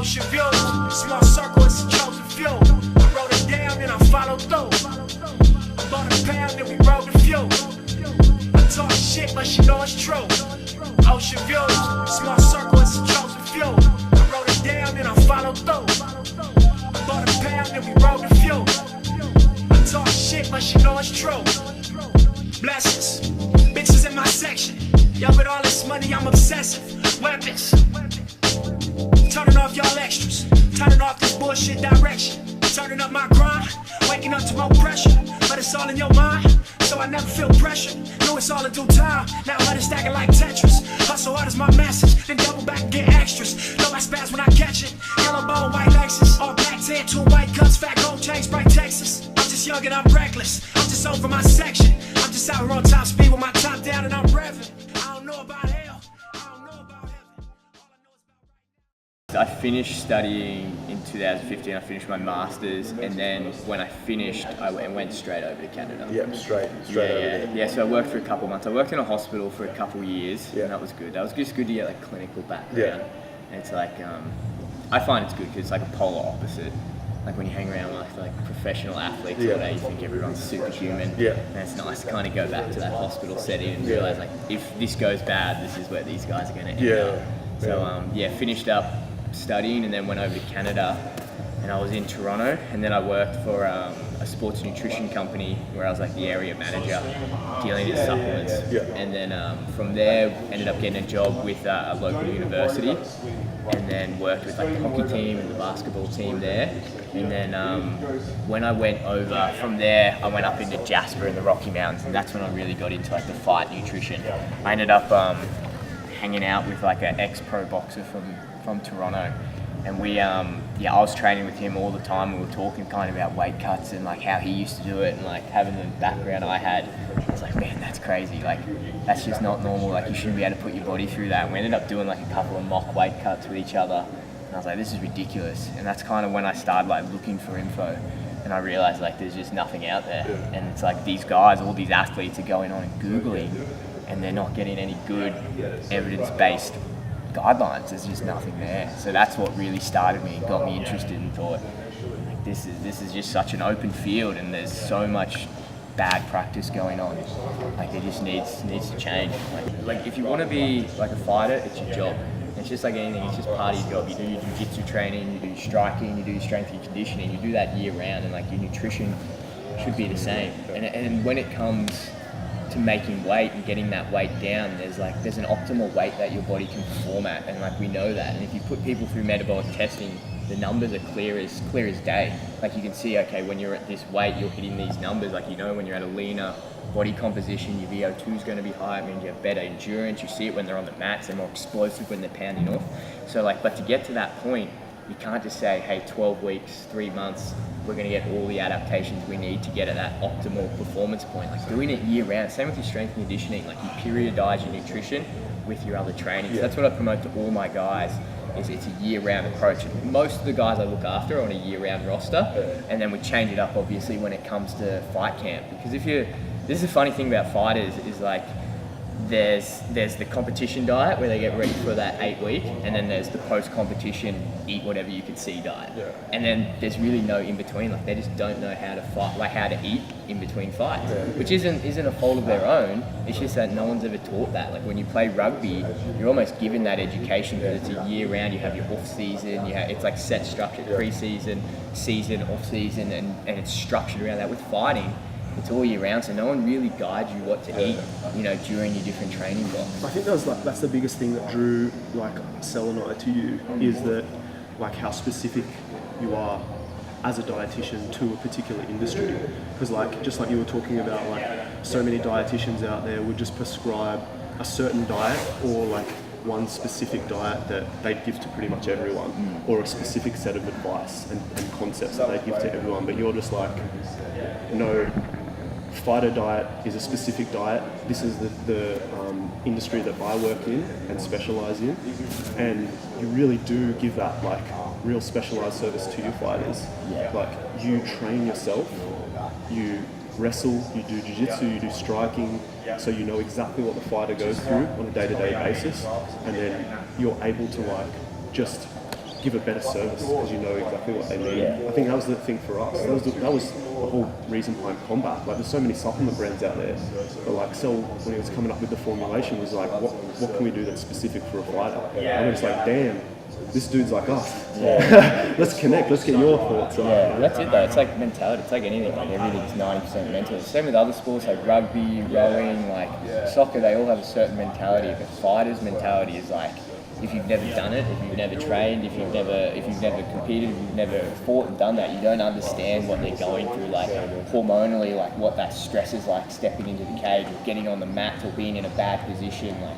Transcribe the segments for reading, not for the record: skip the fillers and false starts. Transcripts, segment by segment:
Ocean view, small circle, it's a chosen few. I wrote it down and I followed through. Bought a pound and we rode the fuel. I talk shit, but she know it's true. Ocean view, small circle, it's a chosen few. I wrote it down and I followed through. Bought a pound and we rode the fuel. I talk shit, but she know it's true. Blessings, bitches in my section. Yo, with all this money, I'm obsessive. Weapons, turning off y'all extras. Turning off this bullshit direction. Turning up my grind, waking up to more pressure. But it's all in your mind, so I never feel pressure. Know it's all in due time, now let it stack it like Tetris. Hustle hard is my message, then double back and get extras. Know I spaz when I catch it. Yellow bone, white Lexus. All black tan, 2 white cuts, fat gold chains, bright Texas. I'm just young and I'm reckless, I'm just over my section. I'm just out here on top speed with my top down and I'm revving. I don't know about hell, I don't know about heaven. All I know is about right now. I finished studying in 2015, I finished my Masters, and then when I finished, I went straight over to Canada. Yep, straight over there. Yeah, so I worked for a couple of months. I worked in a hospital for a couple of years, and that was good. That was just good to get like clinical background. Yeah. And it's like, I find it's good because it's like a polar opposite. Like when you hang around with like professional athletes all day, you think everyone's superhuman. Yeah. And it's nice to kind of go back to that hospital setting and realize like, if this goes bad, this is where these guys are going to end up. So finished up studying and then went over to Canada, and I was in Toronto, and then I worked for a sports nutrition company where I was like the area manager dealing with supplements. And then from there ended up getting a job with a local university, and then worked with like the hockey team and the basketball team there. And then when I went over from there, I went up into Jasper in the Rocky Mountains, and that's when I really got into like the Fight Nutrition. I ended up hanging out with like an ex-pro boxer from Toronto, and we I was training with him all the time. We were talking kind of about weight cuts and like how he used to do it, and like having the background I had. I was like, man, that's crazy. Like that's just not normal. Like you shouldn't be able to put your body through that. And we ended up doing like a couple of mock weight cuts with each other, and I was like, this is ridiculous. And that's kind of when I started like looking for info, and I realized like there's just nothing out there. And it's like these guys, all these athletes are going on and Googling, and they're not getting any good evidence-based guidelines. There's just nothing there. So that's what really started me and got me interested, and thought like, this is just such an open field, and there's so much bad practice going on. Like it just needs to change. Like if you want to be like a fighter, it's your job. It's just like anything, it's just part of your job. You do your jiu-jitsu training, you do your striking, you do your strength and conditioning, you do that year round, and like your nutrition should be the same. And when it comes to making weight and getting that weight down, there's an optimal weight that your body can perform at, and like we know that. And if you put people through metabolic testing, the numbers are clear as day. Like you can see, okay, when you're at this weight, you're hitting these numbers. Like you know, when you're at a leaner body composition, your VO2 is going to be higher. It means you have better endurance. You see it when they're on the mats. They're more explosive when they're pounding off. So but to get to that point, you can't just say, hey, 12 weeks, 3 months, we're going to get all the adaptations we need to get at that optimal performance point. Like doing it year round. Same with your strength and conditioning. Like you periodize your nutrition with your other training. So that's what I promote to all my guys. It's a year-round approach. Most of the guys I look after are on a year-round roster, and then we change it up obviously when it comes to fight camp. Because this is the funny thing about fighters is like there's the competition diet where they get ready for that 8 week, and then there's the post-competition eat whatever you can see diet. And then there's really no in between. Like they just don't know how to fight, like how to eat in between fights, which isn't a fault of their own. It's just that no one's ever taught that. Like when you play rugby, you're almost given that education because it's a year round. You have your off season. It's like set structured pre-season, season, off season, and it's structured around that. With fighting, it's all year round, so no one really guides you what to eat, during your different training blocks. I think that's the biggest thing that drew Sel and I to you, is that how specific you are as a dietitian to a particular industry. Because just like you were talking about, so many dietitians out there would just prescribe a certain diet or one specific diet that they'd give to pretty much everyone, or a specific set of advice and concepts that they'd give to everyone. But you're just no, fighter diet is a specific diet. This is the industry that I work in and specialise in, and you really do give that real specialised service to your fighters. You train yourself, you wrestle, you do jiu-jitsu, you do striking, so you know exactly what the fighter goes through on a day-to-day basis, and then you're able to just give a better service because you know exactly what they need. Yeah. I think that was the thing for us. That was the whole reason behind Combat. Like, there's so many supplement brands out there, but like Sel, when he was coming up with the formulation, was like, what can we do that's specific for a fighter? And we're just like, damn, this dude's like us. Yeah. Let's connect. Let's get your thoughts on Yeah, that's it though. It's like mentality. It's like anything. Like everything's 90% mental. Same with other sports like rugby, rowing, like soccer. They all have a certain mentality. But fighter's mentality is like, if you've never done it, if you've never trained, if you've never competed, if you've never fought and done that, you don't understand what they're going through, like hormonally, like what that stress is like stepping into the cage or getting on the mat or being in a bad position. Like,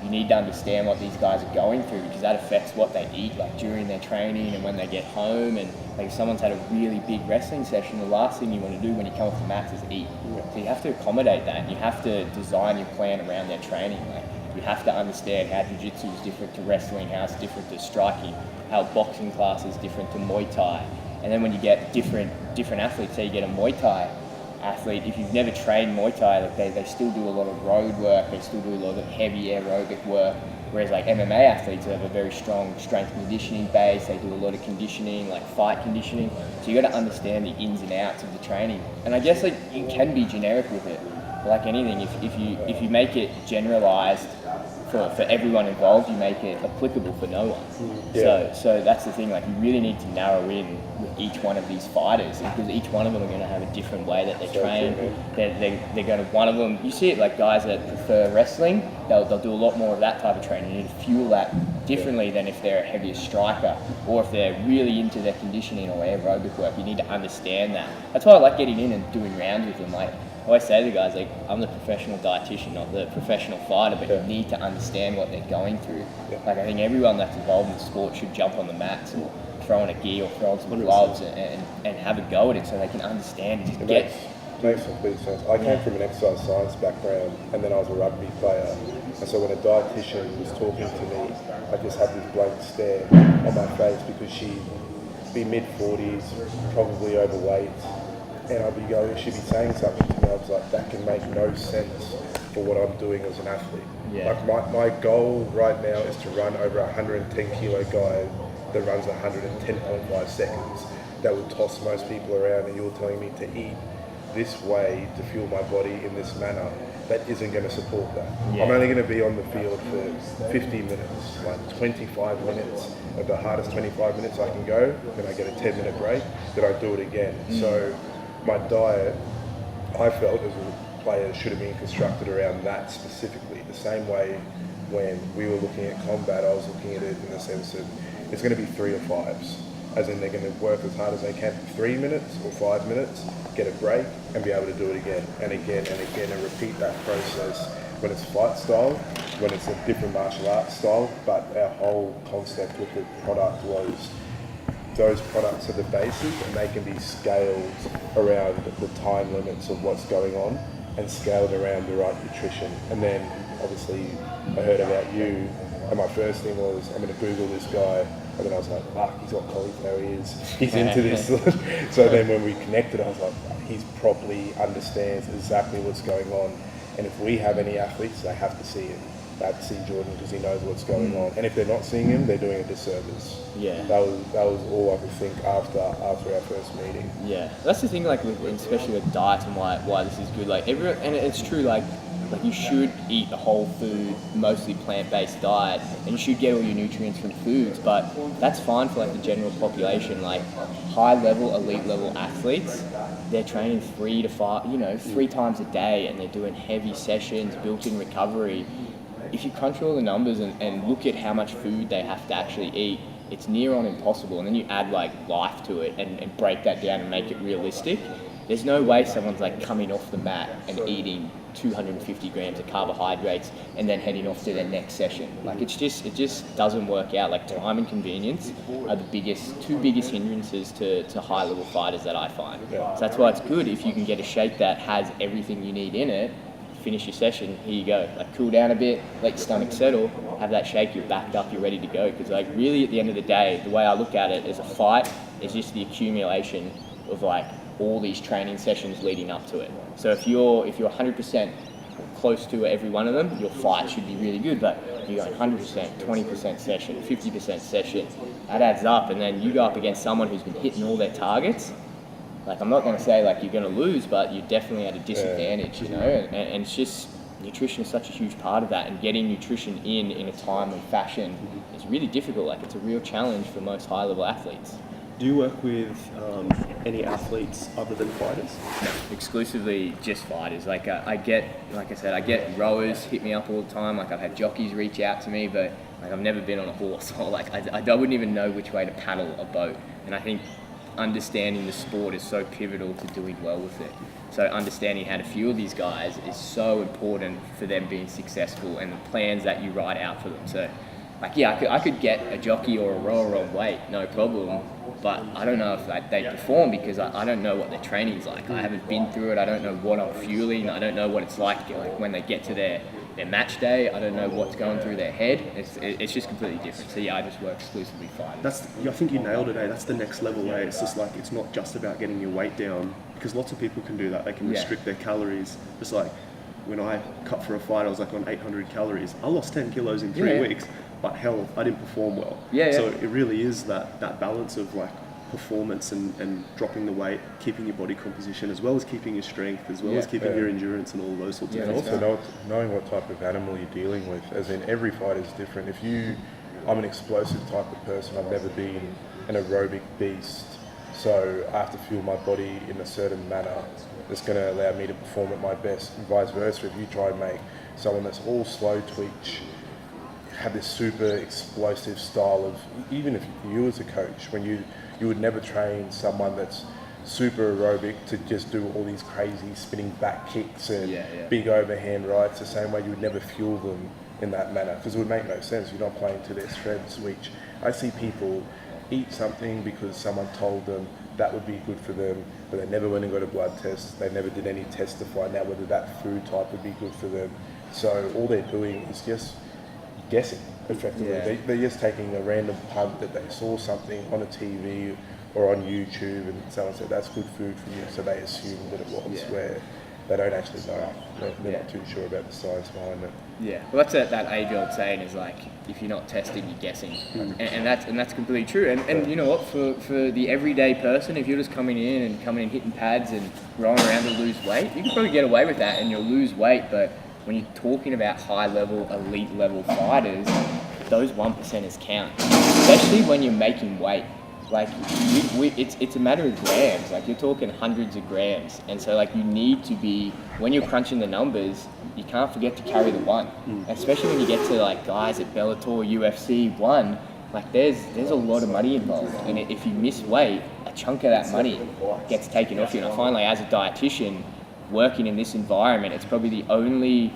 you need to understand what these guys are going through because that affects what they eat, like during their training and when they get home. And like if someone's had a really big wrestling session, the last thing you want to do when you come off the mats is eat. So you have to accommodate that. You have to design your plan around their training. Like, you have to understand how jiu-jitsu is different to wrestling, how it's different to striking, how boxing class is different to Muay Thai. And then when you get different athletes, say you get a Muay Thai athlete, if you've never trained Muay Thai, like they still do a lot of road work, they still do a lot of heavy aerobic work, whereas like MMA athletes have a very strong strength conditioning base, they do a lot of conditioning, like fight conditioning, so you got to understand the ins and outs of the training. And I guess like you can be generic with it, but like anything, if you make it generalized for everyone involved, you make it applicable for no one. Yeah. So that's the thing, like you really need to narrow in with each one of these fighters because each one of them are going to have a different way that they train. They're going to, one of them, you see it like guys that prefer wrestling, they'll do a lot more of that type of training. You need to fuel that differently than if they're a heavier striker or if they're really into their conditioning or aerobic work. You need to understand that. That's why I like getting in and doing rounds with them. Like, I always say to the guys, like, I'm the professional dietitian, not the professional fighter, but you need to understand what they're going through. Like, I think everyone that's involved in the sport should jump on the mats or throw on a gi or throw on some gloves and have a go at it so they can understand and just get... Makes complete sense. I came from an exercise science background and then I was a rugby player. And so when a dietitian was talking to me, I just had this blank stare on my face because she'd be mid-40s, probably overweight, and I'd be going, she'd be saying something to me, I was like, that can make no sense for what I'm doing as an athlete. Yeah. Like my goal right now is to run over a 110 kilo guy that runs 110.5 seconds. That would toss most people around, and you're telling me to eat this way to fuel my body in this manner. That isn't going to support that. Yeah. I'm only going to be on the field for 50 minutes, like 25 minutes. At the hardest 25 minutes I can go, then I get a 10-minute break, then I do it again. So my diet, I felt as a player, should have been constructed around that specifically. The same way when we were looking at combat, I was looking at it in the sense that it's going to be 3 or 5s. As in they're going to work as hard as they can for 3 minutes or 5 minutes, get a break and be able to do it again and again and again and repeat that process when it's fight style, when it's a different martial arts style. But our whole concept with the product was those products are the basis and they can be scaled around the time limits of what's going on and scaled around the right nutrition. And then obviously I heard about you and my first thing was I'm going to Google this guy. And then I was like, fuck, he's got cauliflower ears. He's into this. So then when we connected, I was like, he properly understands exactly what's going on. And if we have any athletes, they have to see it. They have to see Jordon because he knows what's going on. And if they're not seeing him, they're doing a disservice. Yeah. That was all I could think after our first meeting. Yeah, that's the thing, like, especially with diets and why this is good. Like, everyone, and it's true, like you should eat a whole food, mostly plant-based diet, and you should get all your nutrients from foods, but that's fine for like the general population. Like high-level, elite-level athletes, they're training 3 to 5, 3 times a day, and they're doing heavy sessions, built-in recovery. If you crunch all the numbers and look at how much food they have to actually eat, it's near on impossible. And then you add like life to it and break that down and make it realistic. There's no way someone's like coming off the mat and eating 250 grams of carbohydrates and then heading off to their next session. Like it just doesn't work out. Like time and convenience are the two biggest hindrances to high level fighters that I find. So that's why it's good if you can get a shake that has everything you need in it. Finish your session, here you go. Like cool down a bit, let your stomach settle, have that shake, you're backed up, you're ready to go. Because like really at the end of the day, the way I look at it as a fight is just the accumulation of like all these training sessions leading up to it. So if you're 100% close to every one of them, your fight should be really good. But you're going 100%, 20% session, 50% session, that adds up, and then you go up against someone who's been hitting all their targets. Like, I'm not going to say like you're going to lose, but you're definitely at a disadvantage, you know, and it's just, nutrition is such a huge part of that, and getting nutrition in a timely fashion is really difficult. Like, it's a real challenge for most high-level athletes. Do you work with any athletes other than fighters? No, exclusively just fighters. Like I get rowers hit me up all the time. Like, I've had jockeys reach out to me, but like, I've never been on a horse, or like I wouldn't even know which way to paddle a boat. And I think understanding the sport is so pivotal to doing well with it. So understanding how to fuel these guys is so important for them being successful, and the plans that you write out for them. So, like, yeah, I could get a jockey or a rower on weight, no problem, but I don't know if they perform, because I don't know what their training's like. I haven't been through it. I don't know what I'm fueling. I don't know what it's like when they get to their match day. I don't know what's going through their head. It's just completely different. So yeah, I just work exclusively fighters. I think you nailed it, eh? That's the next level, eh? It's just like, it's not just about getting your weight down, because lots of people can do that. They can restrict their calories. Just like when I cut for a fight, I was like on 800 calories. I lost 10 kilos in 3 weeks, but hell, I didn't perform well. So it really is that balance of like performance and dropping the weight, keeping your body composition, as well as keeping your strength, as well as keeping your endurance and all those sorts of things. And also knowing what type of animal you're dealing with, as in every fight is different. I'm an explosive type of person. I've never been an aerobic beast, so I have to fuel my body in a certain manner that's going to allow me to perform at my best, and vice versa. If you try and make someone that's all slow twitch have this super explosive style of, even if you as a coach, when you would never train someone that's super aerobic to just do all these crazy spinning back kicks and big overhand rights the same way. You would never fuel them in that manner, because it would make no sense. You're not playing to their strengths, which I see people eat something because someone told them that would be good for them, but they never went and got a blood test. They never did any tests to find out whether that food type would be good for them. So all they're doing is just guessing, effectively. They're just taking a random punt that they saw something on a TV or on YouTube, and someone said that's good food for you, so they assume that it was, where they don't actually know. They're not too sure about the science behind it. Yeah, well, that's that age-old saying is like, if you're not testing, you're guessing, and that's completely true. And you know what? For the everyday person, if you're just coming in hitting pads and rolling around to lose weight, you can probably get away with that, and you'll lose weight. But when you're talking about high-level, elite-level fighters, those 1%ers count, especially when you're making weight. Like, it's a matter of grams. Like, you're talking hundreds of grams, and so like, you need to be, when you're crunching the numbers, you can't forget to carry the one. Especially when you get to like guys at Bellator, UFC 1, like there's a lot of money involved, and if you miss weight, a chunk of that money gets taken off you. And I find, like, as a dietitian working in this environment, it's probably the only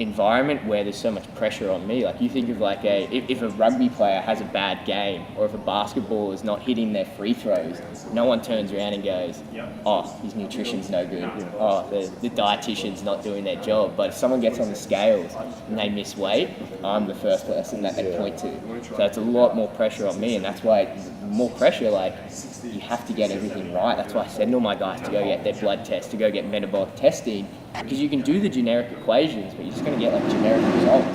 environment where there's so much pressure on me. Like, you think of like if a rugby player has a bad game, or if a basketball is not hitting their free throws, no one turns around and goes, oh, his nutrition's no good, oh, the dietitian's not doing their job. But if someone gets on the scales and they miss weight, I'm the first person that they point to. So it's a lot more pressure on me, and that's why more pressure, like, you have to get everything right. That's why I send all my guys to go get their blood test, to go get metabolic testing, because you can do the generic equations, but you're just going to get like generic results.